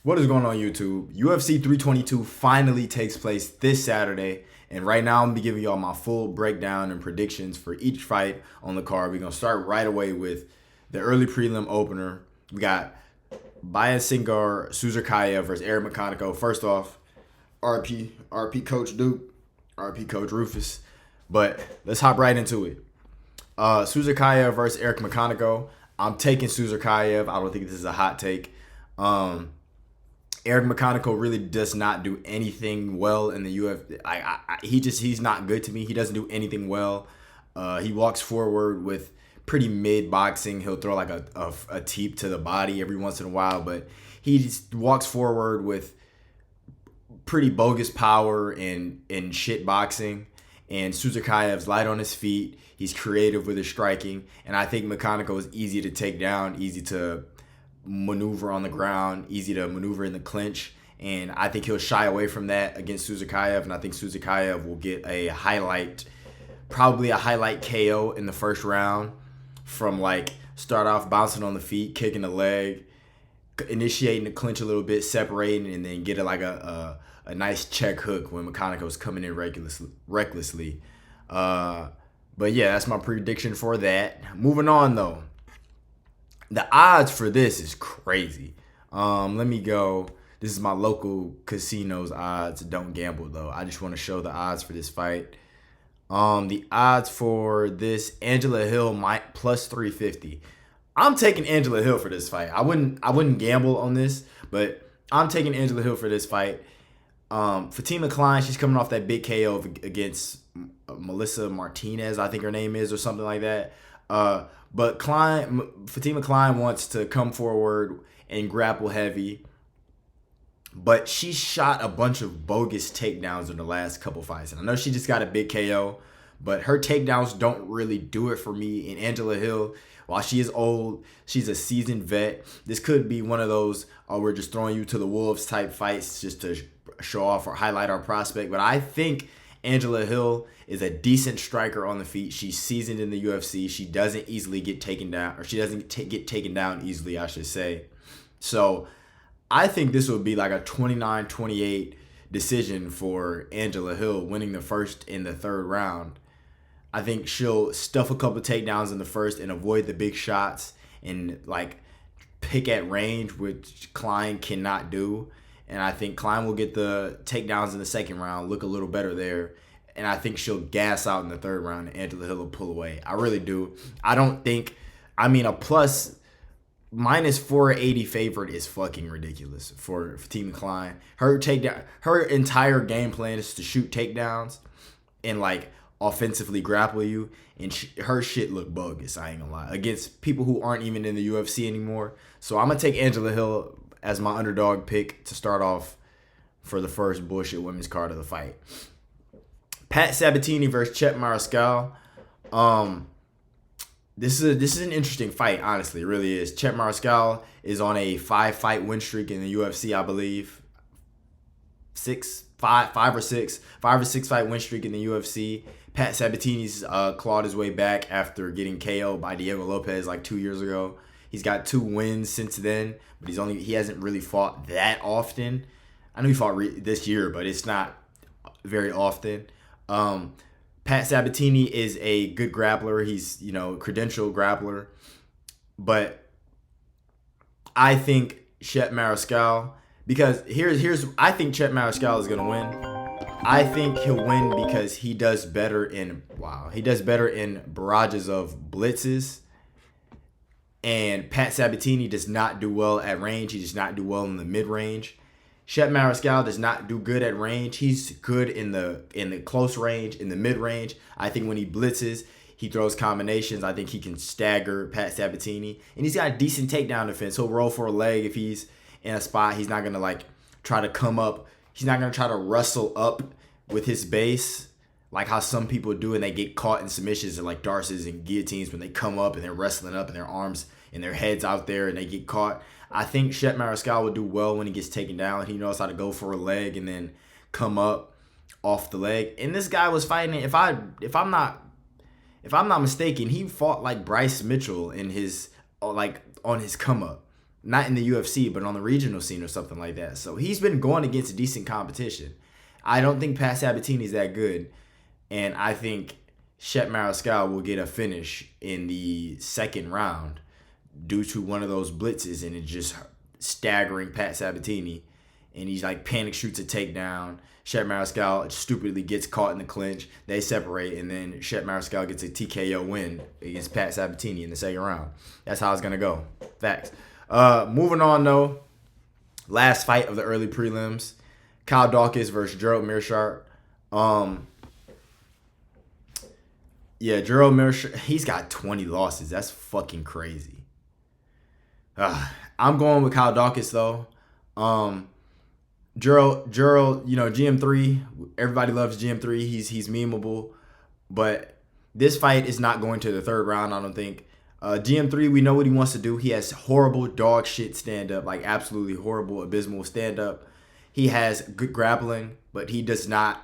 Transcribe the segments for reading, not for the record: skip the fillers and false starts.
What is going on, YouTube? UFC 322 finally takes place this Saturday, and right now I'm gonna be giving y'all my full breakdown and predictions for each fight on the card. We're gonna start right away with the early prelim opener. We got Bayan Singar Suzakayev versus Eric Makhachev. First off, RP Coach Duke, RP Coach Rufus. But let's hop right into it. Suzakayev versus Eric Makhachev. I'm taking Suzakayev. I don't think this is a hot take. Eric Makhachev really does not do anything well in the UFC. He's not good to me. He doesn't do anything well. He walks forward with pretty mid boxing. He'll throw like a teep to the body every once in a while, but he just walks forward with pretty bogus power and shit boxing. And Suzakayev's light on his feet. He's creative with his striking, and I think Makhachev is easy to take down, easy to maneuver on the ground, easy to maneuver in the clinch, and I think he'll shy away from that against Suzakayev, and I think Suzakayev will get probably a highlight KO in the first round from like start off bouncing on the feet, kicking the leg, initiating the clinch a little bit, separating, and then get a nice check hook when Makhachev is coming in recklessly. But yeah, that's my prediction for that. Moving on though. The odds for this is crazy. Let me go. This is my local casino's odds. Don't gamble though. I just want to show the odds for this fight. The odds for this, Angela Hill might plus 350. I'm taking Angela Hill for this fight. I wouldn't gamble on this, but I'm taking Angela Hill for this fight. Fatima Klein, she's coming off that big KO against Melissa Martinez, I think her name is, or something like that. But Fatima Klein wants to come forward and grapple heavy. But she shot a bunch of bogus takedowns in the last couple fights. And I know she just got a big KO, but her takedowns don't really do it for me. And Angela Hill, while she is old, she's a seasoned vet. This could be one of those, we're just throwing you to the wolves type fights just to show off or highlight our prospect. But I think Angela Hill is a decent striker on the feet. She's seasoned in the UFC. She doesn't easily get taken down, or she doesn't get taken down easily, I should say. So I think this will be like a 29-28 decision for Angela Hill, winning the first and the third round. I think she'll stuff a couple takedowns in the first and avoid the big shots and like pick at range, which Klein cannot do. And I think Klein will get the takedowns in the second round, look a little better there. And I think she'll gas out in the third round and Angela Hill will pull away. I really do. A plus minus 480 favorite is fucking ridiculous for Fatima Klein. Her entire game plan is to shoot takedowns and like offensively grapple you. And her shit look bogus, I ain't gonna lie, against people who aren't even in the UFC anymore. So I'm gonna take Angela Hill as my underdog pick to start off for the first bullshit women's card of the fight. Pat Sabatini versus Chet Mariscal. This is an interesting fight, honestly. It really is. Chet Mariscal is on a 5-fight win streak in the UFC, I believe. 5 or 6 fight win streak in the UFC. Pat Sabatini's clawed his way back after getting KO'd by Diego Lopez like 2 years ago. He's got 2 wins since then, but he hasn't really fought that often. I know he fought this year, but it's not very often. Pat Sabatini is a good grappler. He's, credentialed grappler. But I think Chet Mariscal, because I think Chet Mariscal is going to win. I think he'll win because he does better in barrages of blitzes. And Pat Sabatini does not do well at range. He does not do well in the mid-range. Chet Mariscal does not do good at range. He's good in the close range, in the mid-range. I think when he blitzes, he throws combinations. I think he can stagger Pat Sabatini. And he's got a decent takedown defense. He'll roll for a leg if he's in a spot. He's not going to try to come up. He's not going to try to wrestle up with his base like how some people do, and they get caught in submissions and like darces and guillotines when they come up and they're wrestling up and their arms and their heads out there and they get caught. I think Chet Mariscal will do well when he gets taken down. He knows how to go for a leg and then come up off the leg. And this guy was fighting. If I'm not mistaken, he fought like Bryce Mitchell in his on his come up. not in the UFC, but on the regional scene or something like that. So he's been going against decent competition. I don't think Pat Sabatini's that good, and I think Shep Mariscal will get a finish in the second round due to one of those blitzes and it just staggering Pat Sabatini, and he's like panic shoots a takedown. Shep Mariscal stupidly gets caught in the clinch. They separate, and then Shep Mariscal gets a TKO win against Pat Sabatini in the second round. That's how it's gonna go. Facts. Moving on though, last fight of the early prelims: Kyle Dawkins versus Gerald Meerschaert. Yeah, Gerald Meerschaert, he's got 20 losses. That's fucking crazy. I'm going with Kyle Dawkins though. Gerald, GM3. Everybody loves GM3. He's memeable, but this fight is not going to the third round. I don't think. GM3, we know what he wants to do. He has horrible dog shit stand up, like absolutely horrible, abysmal stand up. He has good grappling, but he does not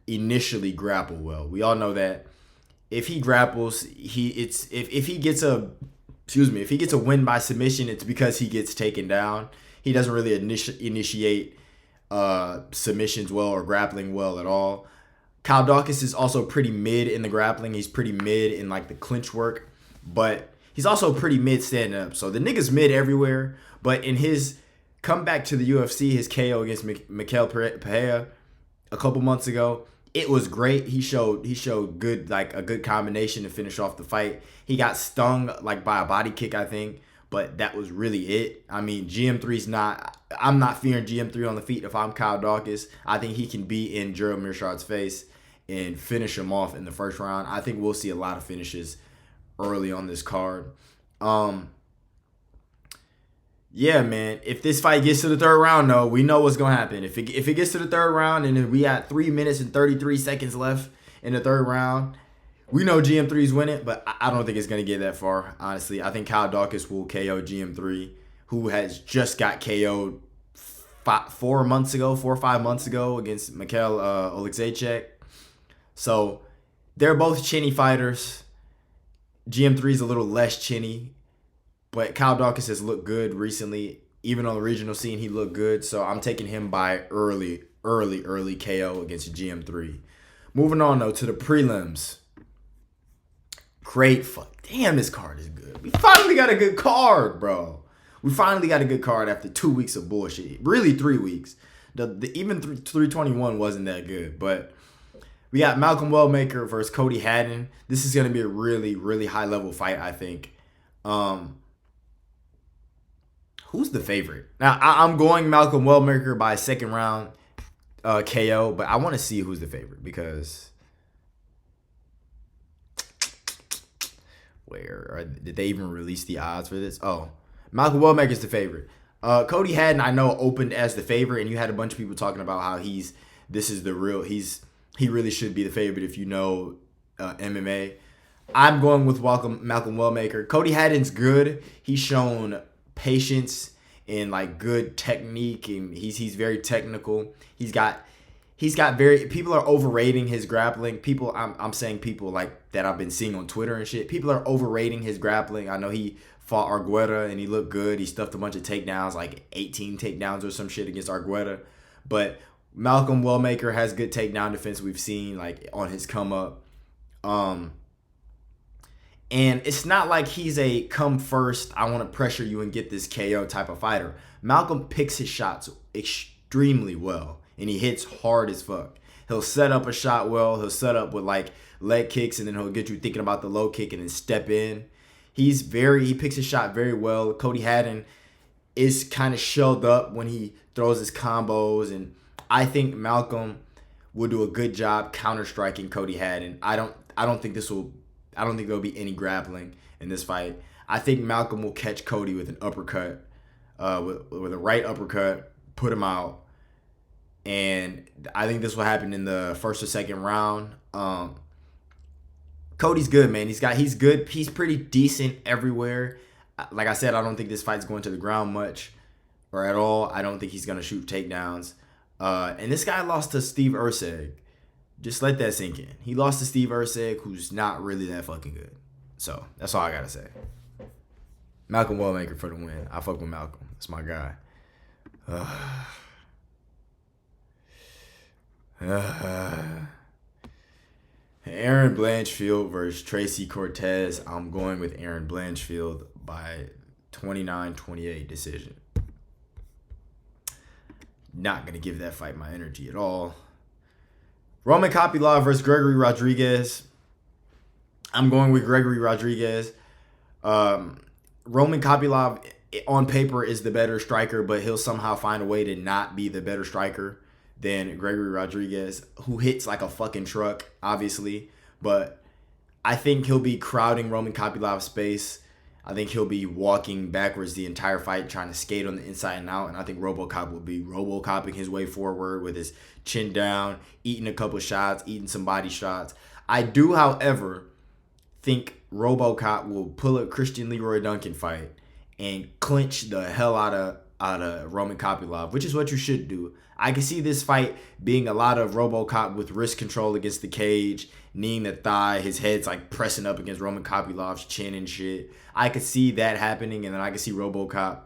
initially grapple well. We all know that. If he grapples, if he gets a win by submission, it's because he gets taken down. He doesn't really initiate submissions well or grappling well at all. Kyle Dawkins is also pretty mid in the grappling. He's pretty mid in like the clinch work, but he's also pretty mid standing up. So the nigga's mid everywhere. But in his comeback to the UFC, his KO against Makhachev Pereira a couple months ago, it was great. He showed good, like a good combination to finish off the fight. He got stung like by a body kick, I think, but that was really it. I mean, I'm not fearing GM3 on the feet if I'm Kyle Dawkins. I think he can be in Gerald Meerschaert's face and finish him off in the first round. I think we'll see a lot of finishes early on this card. Yeah, man. If this fight gets to the third round, though, we know what's gonna happen. If it gets to the third round and we got 3 minutes and 33 seconds left in the third round, we know GM3's winning, but I don't think it's gonna get that far. Honestly, I think Kyle Dawkins will KO GM3, who has just got KO'd 4 or 5 months ago against Mikhail Oleksiejczuk. So they're both chinny fighters. GM3's a little less chinny. But Kyle Dawkins has looked good recently. Even on the regional scene, he looked good. So I'm taking him by early KO against GM3. Moving on, though, to the prelims. Great fuck. Damn, this card is good. We finally got a good card, bro. We finally got a good card after 2 weeks of bullshit. Really 3 weeks. Even 321 wasn't that good. But we got Malcolm Wellmaker versus Cody Haddon. This is going to be a really, really high-level fight, I think. Who's the favorite? Now, I'm going Malcolm Wellmaker by second round KO, but I want to see who's the favorite because did they even release the odds for this? Oh, Malcolm Wellmaker's the favorite. Cody Haddon, I know, opened as the favorite, and you had a bunch of people talking about how he really should be the favorite if you know MMA. I'm going with Malcolm Wellmaker. Cody Haddon's good. He's shown patience and like good technique, and he's very technical. He's got people are overrating his grappling. I'm saying people like that I've been seeing on Twitter and shit. People are overrating his grappling. I know he fought Argueta and he looked good. He stuffed a bunch of takedowns, like 18 takedowns or some shit against Argueta. But Malcolm Wellmaker has good takedown defense. We've seen like on his come up. And it's not like he's a come first, I want to pressure you and get this KO type of fighter. Malcolm picks his shots extremely well, and he hits hard as fuck. He'll set up a shot well. He'll set up with like leg kicks, and then he'll get you thinking about the low kick and then step in. He picks his shot very well. Cody Haddon is kind of shelled up when he throws his combos, and I think Malcolm will do a good job counter-striking Cody Haddon. I don't think there'll be any grappling in this fight. I think Malcolm will catch Cody with an uppercut, with a right uppercut, put him out. And I think this will happen in the first or second round. Cody's good, man. He's good. He's pretty decent everywhere. Like I said, I don't think this fight's going to the ground much or at all. I don't think he's going to shoot takedowns. And this guy lost to Steve Erceg. Just let that sink in. He lost to Steve Erceg, who's not really that fucking good. So, that's all I got to say. Malcolm Wellmaker for the win. I fuck with Malcolm. That's my guy. Aaron Blanchfield versus Tracy Cortez. I'm going with Aaron Blanchfield by 29-28 decision. Not going to give that fight my energy at all. Roman Kopylov versus Gregory Rodriguez. I'm going with Gregory Rodriguez. Roman Kopylov on paper is the better striker, but he'll somehow find a way to not be the better striker than Gregory Rodriguez, who hits like a fucking truck, obviously. But I think he'll be crowding Roman Kopylov's space. I think he'll be walking backwards the entire fight, trying to skate on the inside and out. And I think RoboCop will be RoboCopping his way forward with his chin down, eating a couple shots, eating some body shots. I do, however, think RoboCop will pull a Christian Leroy Duncan fight and clinch the hell out of Roman Kopylov, which is what you should do. I can see this fight being a lot of RoboCop with wrist control against the cage, kneeing the thigh, his head's like pressing up against Roman Kopylov's chin and shit. I could see that happening, and then I could see RoboCop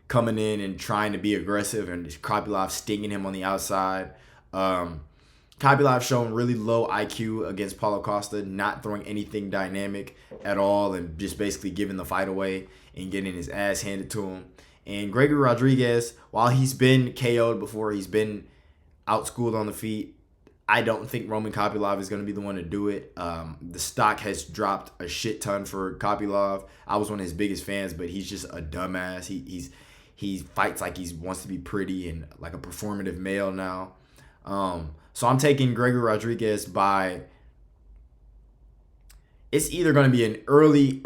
coming in and trying to be aggressive and Kopylov stinging him on the outside. Kopylov showing really low IQ against Paulo Costa, not throwing anything dynamic at all and just basically giving the fight away and getting his ass handed to him. And Gregory Rodriguez, while he's been KO'd before, he's been outschooled on the feet, I don't think Roman Kopylov is going to be the one to do it. The stock has dropped a shit ton for Kopylov. I was one of his biggest fans, but he's just a dumbass. He fights like he wants to be pretty and like a performative male now. So I'm taking Gregory Rodriguez by... It's either going to be an early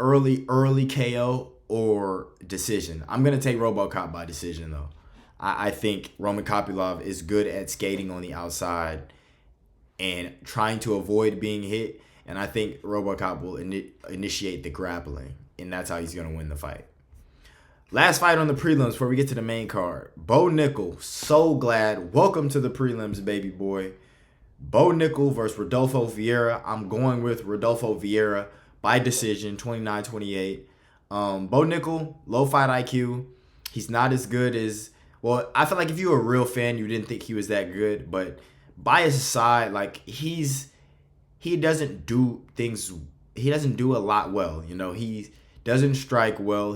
KO or decision. I'm going to take RoboCop by decision, though. I think Roman Kopylov is good at skating on the outside and trying to avoid being hit. And I think RoboCop will initiate the grappling. And that's how he's going to win the fight. Last fight on the prelims before we get to the main card. Bo Nickel, so glad. Welcome to the prelims, baby boy. Bo Nickel versus Rodolfo Vieira. I'm going with Rodolfo Vieira by decision, 29-28. Bo Nickel, low fight IQ. He's not as good as... Well, I feel like if you were a real fan, you didn't think he was that good. But bias aside, like, he doesn't do things... He doesn't do a lot well. You know, he doesn't strike well.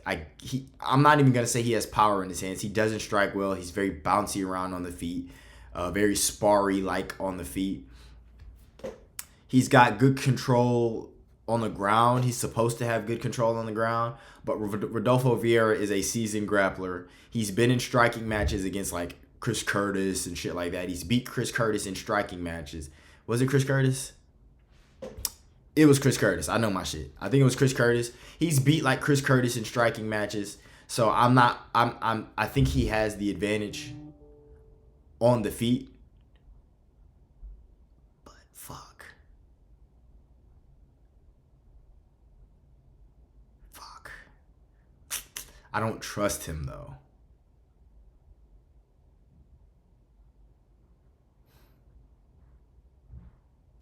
I'm not even going to say he has power in his hands. He doesn't strike well. He's very bouncy around on the feet. Very sparry-like on the feet. He's got good control on the ground. He's supposed to have good control on the ground. But Rodolfo Vieira is a seasoned grappler. He's been in striking matches against like Chris Curtis and shit like that. He's beat Chris Curtis in striking matches. Was it Chris Curtis? It was Chris Curtis. I know my shit. I think it was Chris Curtis. He's beat like Chris Curtis in striking matches. So I think he has the advantage on the feet. But fuck. I don't trust him though.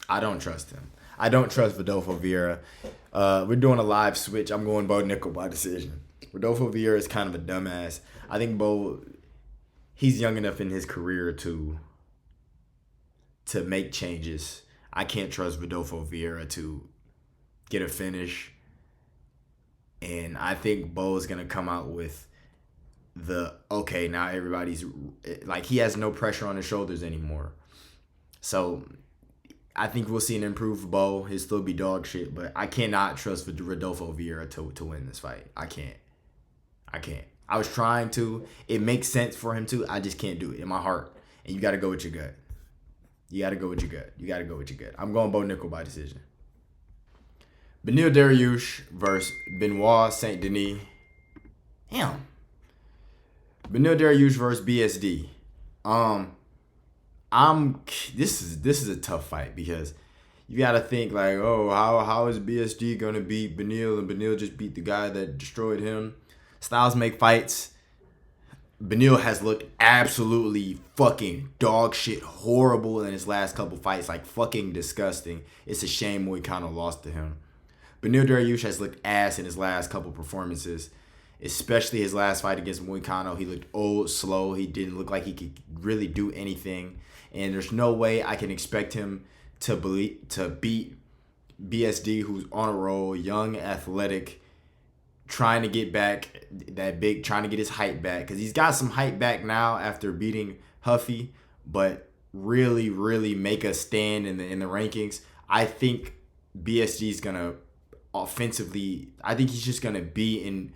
I don't trust him. I don't trust Rodolfo Vieira. We're doing a live switch. I'm going Bo Nickel by decision. Rodolfo Vieira is kind of a dumbass. I think he's young enough in his career to make changes. I can't trust Rodolfo Vieira to get a finish. And I think Bo is going to come out with now everybody's... Like, he has no pressure on his shoulders anymore. So I think we'll see an improved Bo. He'll still be dog shit, but I cannot trust Rodolfo Vieira to win this fight. I can't. I was trying to. It makes sense for him to. I just can't do it in my heart. And you got to go with your gut. I'm going Bo Nickel by decision. Beneil Dariush versus Benoit Saint Denis. Damn. Beneil Dariush versus BSD. This is a tough fight because you got to think like, oh, how is BSD gonna beat Beneil, and Beneil just beat the guy that destroyed him? Styles make fights. Beneil has looked absolutely fucking dog shit horrible in his last couple fights, like fucking disgusting. It's a shame we kind of lost to him. Beneil Dariush has looked ass in his last couple performances, especially his last fight against Moicano. He looked old, slow. He didn't look like he could really do anything. And there's no way I can expect him to beat BSD, who's on a roll, young, athletic, trying to get back trying to get his height back. Because he's got some height back now after beating Huffy, but really, really make a stand in the rankings. I think BSD is gonna offensively. I think he's just gonna be in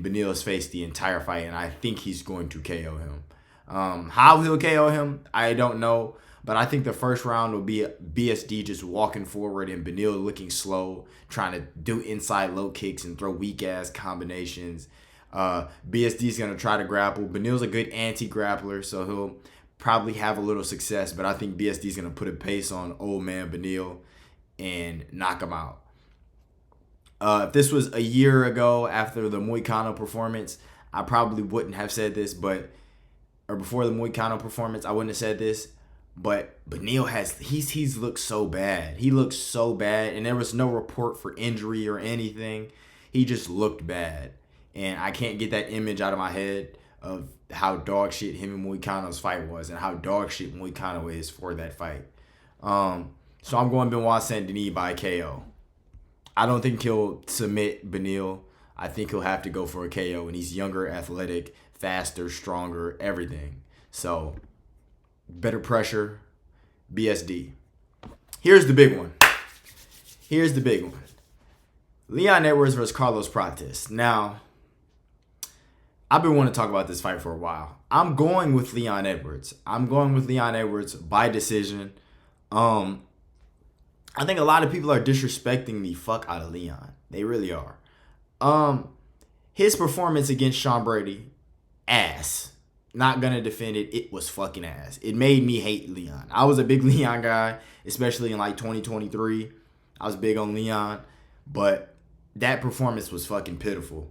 Beneil's face the entire fight, and I think he's going to KO him. How he'll KO him, I don't know, but I think the first round will be BSD just walking forward and Beneil looking slow, trying to do inside low kicks and throw weak ass combinations. BSD's gonna try to grapple. Beneil's a good anti-grappler, so he'll probably have a little success, but I think BSD's gonna put a pace on old man Beneil and knock him out. If this was a year ago after the Moicano performance, I probably wouldn't have said this, or before the Moicano performance, I wouldn't have said this. But Beneil he's looked so bad. He looked so bad, and there was no report for injury or anything. He just looked bad, and I can't get that image out of my head of how dog shit him and Moicano's fight was, and how dog shit Moicano is for that fight. So I'm going Benoit Saint-Denis by KO. I don't think he'll submit Beneil. I think he'll have to go for a KO, and he's younger, athletic, faster, stronger, everything. So, better pressure, BSD. Here's the big one. Leon Edwards versus Carlos Prates. Now, I've been wanting to talk about this fight for a while. I'm going with Leon Edwards. By decision. I think a lot of people are disrespecting the fuck out of Leon. They really are. His performance against Sean Brady, ass. Not gonna defend it. It was fucking ass. It made me hate Leon. I was a big Leon guy, especially in like 2023. I was big on Leon, but that performance was fucking pitiful.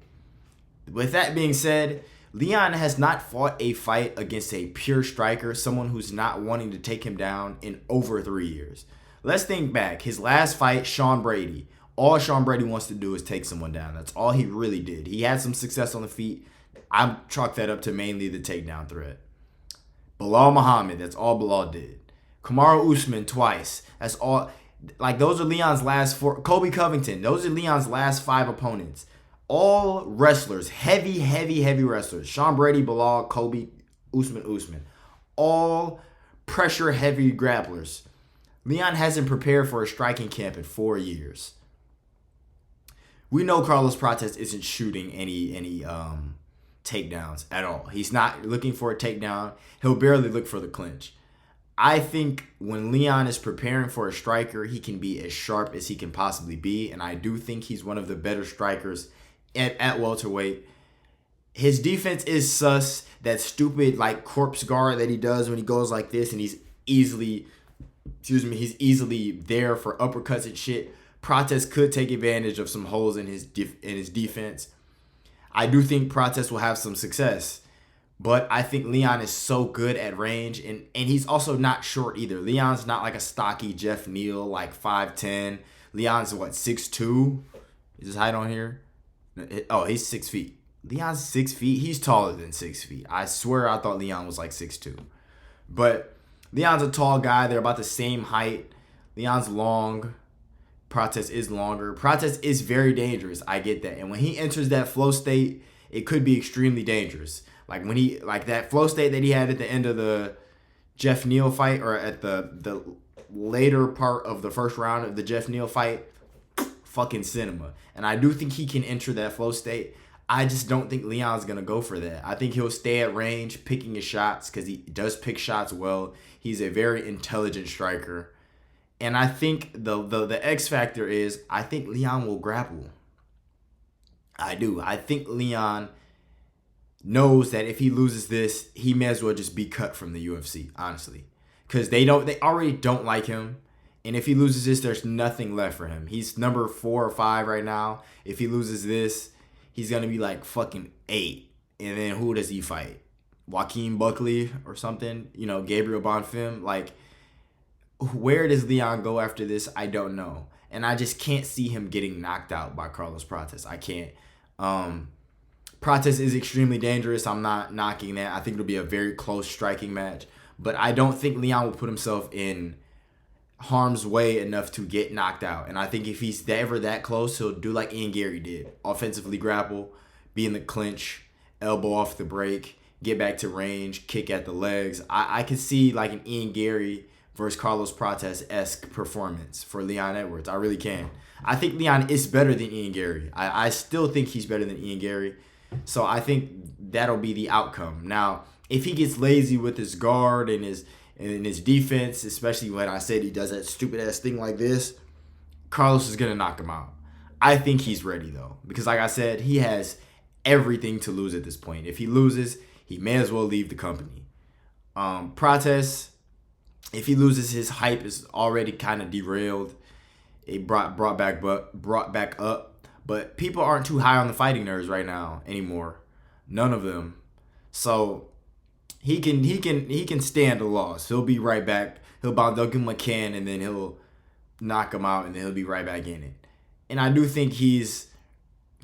With that being said, Leon has not fought a fight against a pure striker, someone who's not wanting to take him down, in over 3 years. Let's think back. His last fight, Sean Brady. All Sean Brady wants to do is take someone down. That's all he really did. He had some success on the feet. I chalk that up to mainly the takedown threat. Bilal Muhammad, that's all Bilal did. Kamaru Usman twice. That's all. Like, those are Leon's last 4. Kobe Covington, those are Leon's last 5 opponents. All wrestlers, heavy wrestlers. Sean Brady, Bilal, Kobe, Usman. All pressure-heavy grapplers. Leon hasn't prepared for a striking camp in 4 years. We know Carlos Prates isn't shooting any takedowns at all. He's not looking for a takedown. He'll barely look for the clinch. I think when Leon is preparing for a striker, he can be as sharp as he can possibly be, and I do think he's one of the better strikers at welterweight. His defense is sus. That stupid like corpse guard that he does when he goes like this, and he's easily there for uppercuts and shit. Prates could take advantage of some holes in his defense. I do think Prates will have some success, but I think Leon is so good at range, and he's also not short either. Leon's not like a stocky Jeff Neal, like 5'10". Leon's what, 6'2"? Is his height on here? Oh, he's 6 feet. Leon's 6 feet. He's taller than 6 feet. I swear I thought Leon was like 6'2". But Leon's a tall guy. They're about the same height. Leon's long. Prates is longer. Prates is very dangerous. I get that. And when he enters that flow state, it could be extremely dangerous. Like when he, like that flow state that he had at the end of the Jeff Neal fight, or at the later part of the first round of the Jeff Neal fight, fucking cinema. And I do think he can enter that flow state. I just don't think Leon's going to go for that. I think he'll stay at range, picking his shots, because he does pick shots well. He's a very intelligent striker. And I think the X factor is, I think Leon will grapple. I do. I think Leon knows that if he loses this, he may as well just be cut from the UFC, honestly. Because they already don't like him. And if he loses this, there's nothing left for him. He's number 4 or 5 right now. If he loses this, he's going to be like fucking 8. And then who does he fight? Joaquin Buckley or something? Gabriel Bonfim? Like, where does Leon go after this? I don't know. And I just can't see him getting knocked out by Carlos Prates. I can't. Prates is extremely dangerous. I'm not knocking that. I think it'll be a very close striking match. But I don't think Leon will put himself in harm's way enough to get knocked out. And I think if he's ever that close, he'll do like Ian Gary did. Offensively grapple, be in the clinch, elbow off the break, get back to range, kick at the legs. I could see like an Ian Gary versus Carlos Prates-esque performance for Leon Edwards. I really can. I think Leon is better than Ian Gary. I still think he's better than Ian Gary. So I think that'll be the outcome. Now, if he gets lazy with his guard and his defense, especially when I said he does that stupid ass thing like this, Carlos is gonna knock him out. I think he's ready though, because like I said, he has everything to lose at this point. If he loses, he may as well leave the company. Prates, if he loses, his hype is already kind of derailed. It brought back up. But people aren't too high on the fighting nerves right now anymore. None of them. So he can stand a loss. He'll be right back. They'll give him a can and then he'll knock him out and then he'll be right back in it. And I do think his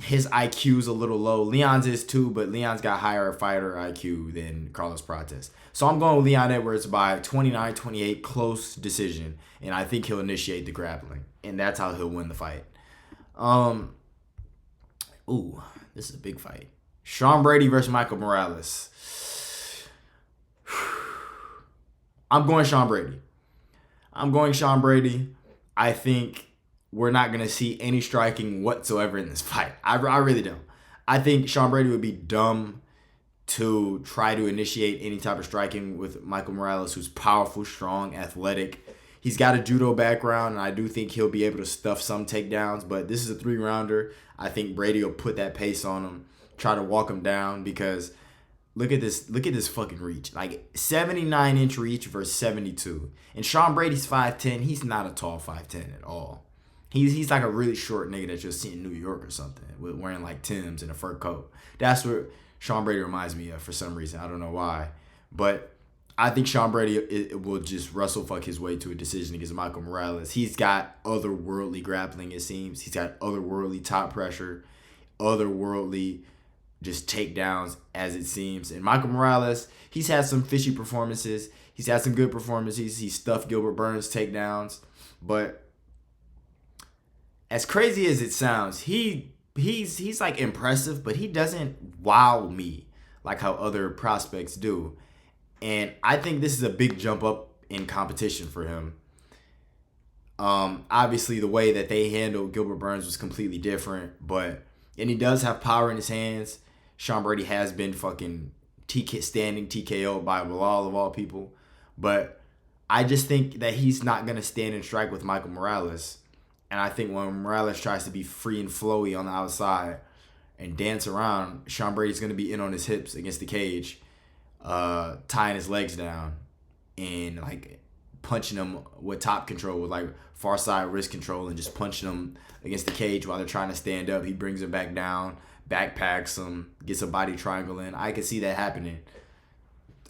IQ's a little low. Leon's is too, but Leon's got higher fighter IQ than Carlos Prates. So I'm going with Leon Edwards by 29-28, close decision. And I think he'll initiate the grappling. And that's how he'll win the fight. Ooh, this is a big fight. Sean Brady versus Michael Morales. I'm going Sean Brady. I think we're not going to see any striking whatsoever in this fight. I really don't. I think Sean Brady would be dumb to try to initiate any type of striking with Michael Morales, who's powerful, strong, athletic. He's got a judo background, and I do think he'll be able to stuff some takedowns, but this is a 3-rounder. I think Brady will put that pace on him, try to walk him down, because look at this fucking reach. Like 79-inch reach versus 72. And Sean Brady's 5'10". He's not a tall 5'10" at all. He's like a really short nigga that you'll see in New York or something, with wearing like Timbs and a fur coat. That's what Sean Brady reminds me of for some reason. I don't know why. But I think Sean Brady will just wrestle fuck his way to a decision against Michael Morales. He's got otherworldly grappling, it seems. He's got otherworldly top pressure, otherworldly just takedowns, as it seems. And Michael Morales, he's had some fishy performances. He's had some good performances. He stuffed Gilbert Burns' takedowns. But as crazy as it sounds, he's like impressive, but he doesn't wow me like how other prospects do. And I think this is a big jump up in competition for him. Obviously, the way that they handled Gilbert Burns was completely different, and he does have power in his hands. Sean Brady has been fucking standing TKO by Bilal of all people. But I just think that he's not going to stand and strike with Michael Morales. And I think when Morales tries to be free and flowy on the outside and dance around, Sean Brady's going to be in on his hips against the cage, tying his legs down and like punching him with top control, with like far side wrist control, and just punching him against the cage while they're trying to stand up. He brings him back down, backpacks him, gets a body triangle in. I could see that happening.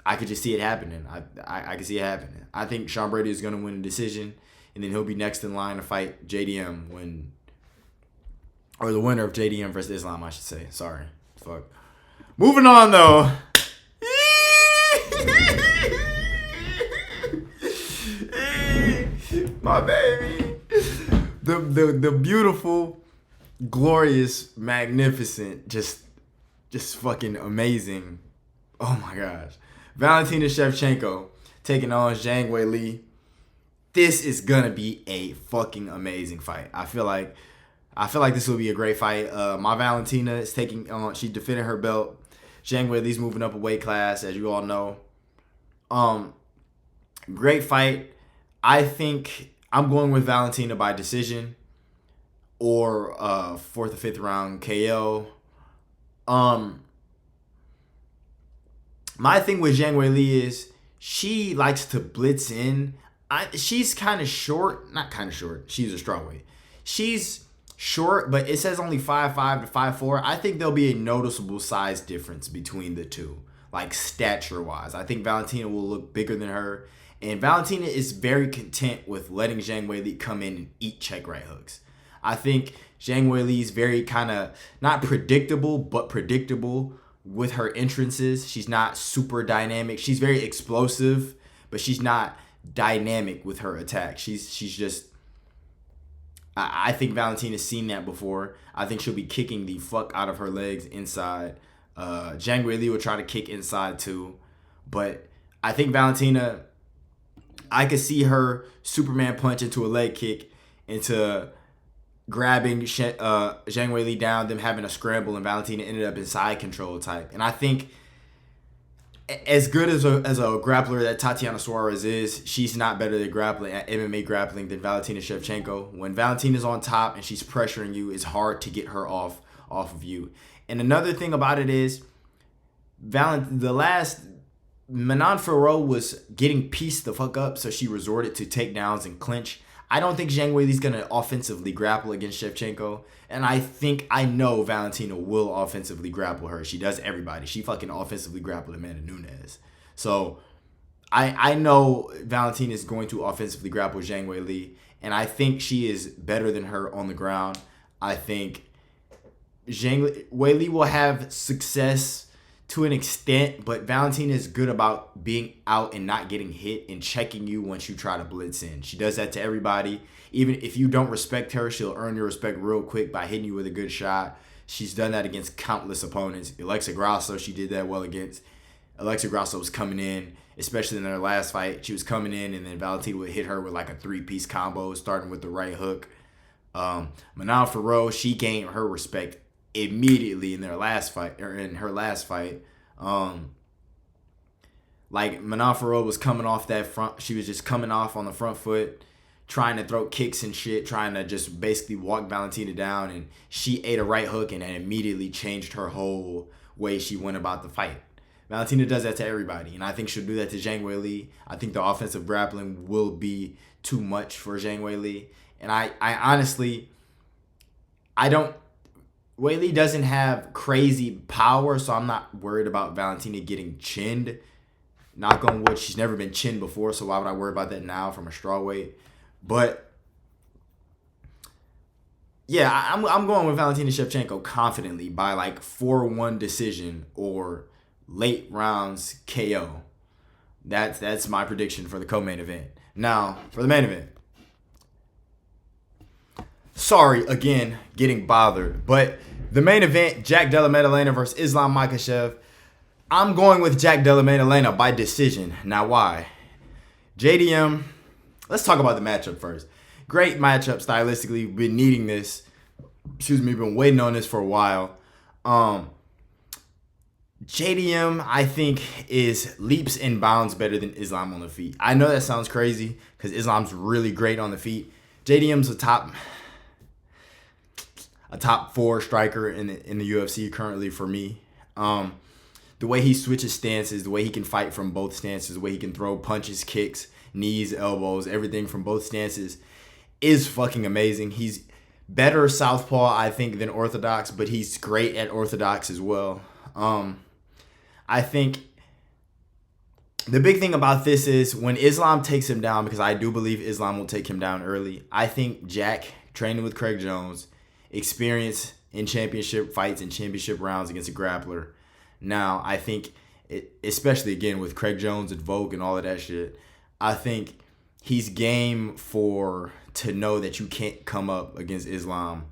I could just see it happening. I could see it happening. I think Sean Brady is going to win a decision, and then he'll be next in line to fight JDM or the winner of JDM versus Islam, I should say. Sorry. Fuck. Moving on, though. My baby. The beautiful, glorious, magnificent, just fucking amazing. Oh my gosh. Valentina Shevchenko taking on Zhang Weili. This is gonna be a fucking amazing fight. I feel like this will be a great fight. My Valentina is taking on, she defended her belt. Zhang Weili's moving up a weight class, as you all know. Great fight. I think I'm going with Valentina by decision or 4th or 5th round KO. My thing with Zhang Weili is she likes to blitz in. She's kind of short. Not kind of short. She's a strawweight. She's short, but it says only 5'5" to 5'4". I think there'll be a noticeable size difference between the two, like stature-wise. I think Valentina will look bigger than her, And Valentina is very content with letting Zhang Weili come in and eat check right hooks. I think Zhang Weili is very kind of not predictable, but predictable with her entrances. She's not super dynamic. She's very explosive, but she's not dynamic with her attack. She's just. I think Valentina's seen that before. I think she'll be kicking the fuck out of her legs inside. Zhang Weili will try to kick inside too, but I think Valentina. I could see her Superman punch into a leg kick, into grabbing Zhang Weili down, them having a scramble, and Valentina ended up in side control type. And I think as good as a grappler that Tatiana Suarez is, she's not better at grappling at MMA grappling than Valentina Shevchenko. When Valentina's on top and she's pressuring you, it's hard to get her off of you. And another thing about it is, Manon Fiorot was getting pieced the fuck up, so she resorted to takedowns and clinch. I don't think Zhang Weili's going to offensively grapple against Shevchenko. And I know Valentina will offensively grapple her. She does everybody. She fucking offensively grappled Amanda Nunes. So I know Valentina is going to offensively grapple Zhang Weili. And I think she is better than her on the ground. I think Zhang Weili will have success to an extent, but Valentina is good about being out and not getting hit and checking you once you try to blitz in. She does that to everybody. Even if you don't respect her, she'll earn your respect real quick by hitting you with a good shot. She's done that against countless opponents. Alexa Grasso, she did that well against. Alexa Grasso was coming in, especially in their last fight. She was coming in, and then Valentina would hit her with like a 3-piece combo, starting with the right hook. Manon Fiorot, she gained her respect immediately in her last fight. Like Manon Fiorot was coming off that front. She was just coming off on the front foot, trying to throw kicks and shit, trying to just basically walk Valentina down, and she ate a right hook and it immediately changed her whole way she went about the fight. Valentina does that to everybody, and I think she'll do that to Zhang Weili. I think the offensive grappling will be too much for Zhang Weili, and I honestly, Weili doesn't have crazy power, so I'm not worried about Valentina getting chinned. Knock on wood, she's never been chinned before, so why would I worry about that now from a strawweight? But yeah, I'm going with Valentina Shevchenko confidently by like 4-1 decision or late rounds KO. That's my prediction for the co-main event. Now, for the main event. Sorry, again, getting bothered. But the main event, Jack Della Maddalena versus Islam Makhachev. I'm going with Jack Della Maddalena by decision. Now, why? JDM, let's talk about the matchup first. Great matchup stylistically. We've been needing this. Been waiting on this for a while. JDM, I think, is leaps and bounds better than Islam on the feet. I know that sounds crazy because Islam's really great on the feet. JDM's a top 4 striker in the UFC currently for me. The way he switches stances, the way he can fight from both stances, the way he can throw punches, kicks, knees, elbows, everything from both stances is fucking amazing. He's better southpaw, I think, than orthodox, but he's great at orthodox as well. I think the big thing about this is when Islam takes him down, because I do believe Islam will take him down early, I think Jack, training with Craig Jones, experience in championship fights and championship rounds against a grappler. Now, I think, especially again with Craig Jones and Vogue and all of that shit, I think he's game to know that you can't come up against Islam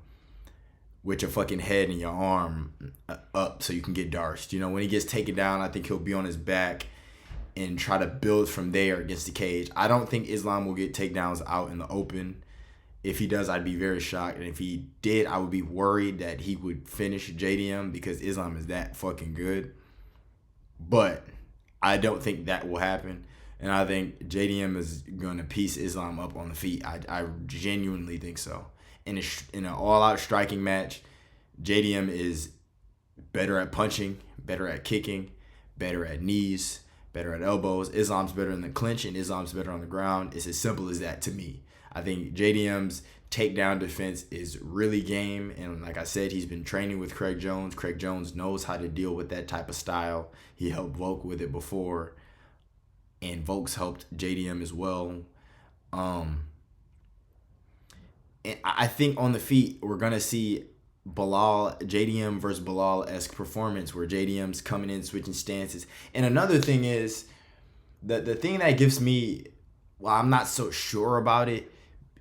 with your fucking head and your arm up so you can get darched. You know, when he gets taken down, I think he'll be on his back and try to build from there against the cage. I don't think Islam will get takedowns out in the open. If he does, I'd be very shocked. And if he did, I would be worried that he would finish JDM because Islam is that fucking good. But I don't think that will happen. And I think JDM is going to piece Islam up on the feet. I genuinely think so. In an all-out striking match, JDM is better at punching, better at kicking, better at knees, better at elbows. Islam's better in the clinch, and Islam's better on the ground. It's as simple as that to me. I think JDM's takedown defense is really game. And like I said, he's been training with Craig Jones. Craig Jones knows how to deal with that type of style. He helped Volk with it before. and Volks helped JDM as well. And I think on the feet, we're going to see JDM versus Bilal-esque performance where JDM's coming in, switching stances. And another thing is, the thing that gives me, well, I'm not so sure about it,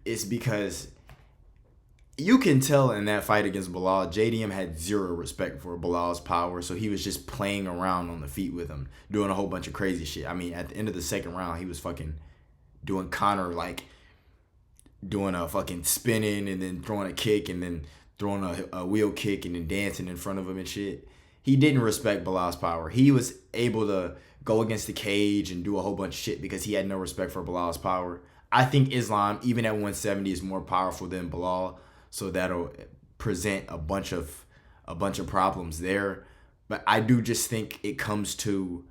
is because you can tell in that fight against Bilal, JDM had zero respect for Bilal's power, so he was just playing around on the feet with him, doing a whole bunch of crazy shit. I mean, at the end of the second round, he was fucking doing Connor, like, doing a fucking spinning and then throwing a kick and then throwing a wheel kick and then dancing in front of him and shit. He didn't respect Bilal's power. He was able to go against the cage and do a whole bunch of shit because he had no respect for Bilal's power. I think Islam, even at 170, is more powerful than Bilal, so that'll present a bunch of problems there. But I do just think it comes to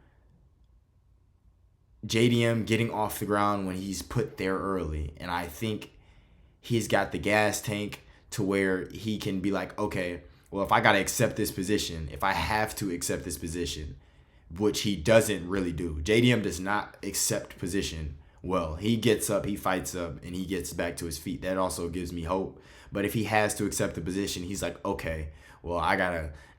JDM getting off the ground when he's put there early, and I think he's got the gas tank to where he can be like, okay, well, if I got to accept this position, if I have to accept this position, which he doesn't really do. JDM does not accept position well. He gets up, he fights up, and he gets back to his feet. That also gives me hope. But if he has to accept the position, he's like, okay, well,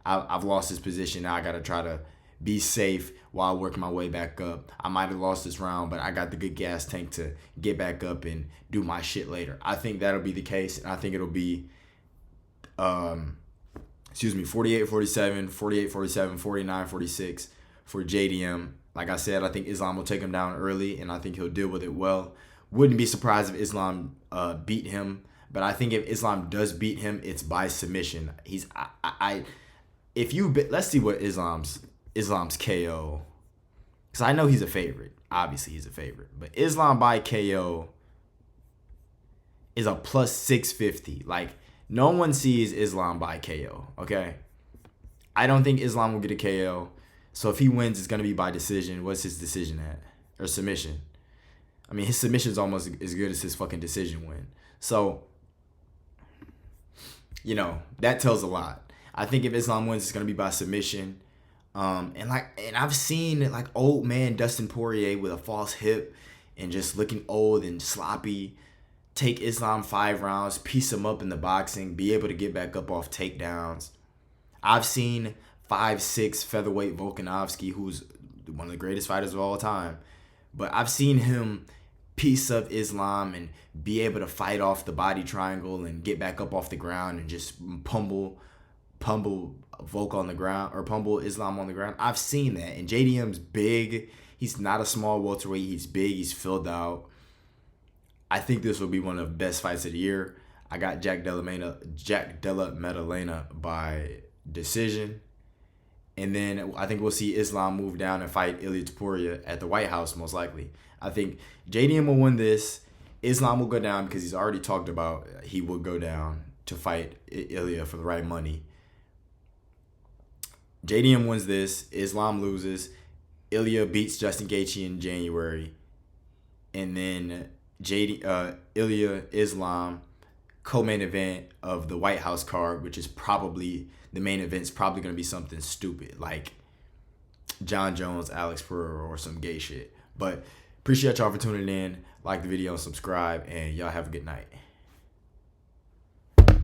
I've lost this position. Now I got to try to be safe while working my way back up. I might have lost this round, but I got the good gas tank to get back up and do my shit later. I think that'll be the case, and I think it'll be 48-47, 48-47, 49-46 for JDM. Like I said, I think Islam will take him down early, and I think he'll deal with it well. Wouldn't be surprised if Islam beat him, but I think if Islam does beat him, it's by submission. Let's see what Islam's KO, because I know he's a favorite. Obviously, he's a favorite. But Islam by KO is a plus 650. Like, no one sees Islam by KO, okay? I don't think Islam will get a KO. So if he wins, it's going to be by decision. What's his decision at? Or submission? I mean, his submission is almost as good as his fucking decision win. So, that tells a lot. I think if Islam wins, it's going to be by submission. And I've seen like old man Dustin Poirier with a false hip and just looking old and sloppy take Islam 5 rounds, piece him up in the boxing, be able to get back up off takedowns. I've seen 5'6" featherweight Volkanovski, who's one of the greatest fighters of all time, but I've seen him piece up Islam and be able to fight off the body triangle and get back up off the ground and just pummel Volk on the ground, or pummel Islam on the ground. I've seen that. And JDM's big. He's not a small welterweight. He's big. He's filled out. I think this will be one of the best fights of the year. I got Della Maddalena by decision. And then I think we'll see Islam move down and fight Ilia Topuria at the White House, most likely. I think JDM will win this. Islam will go down because he's already talked about he will go down to fight Ilia for the right money. JDM wins this. Islam loses. Ilia beats Justin Gaethje in January. And then Ilia, Islam, co-main event of the White House card, which is probably, the main event's probably going to be something stupid like John Jones, Alex Pereira, or some gay shit. But appreciate y'all for tuning in. Like the video and subscribe, and y'all have a good night.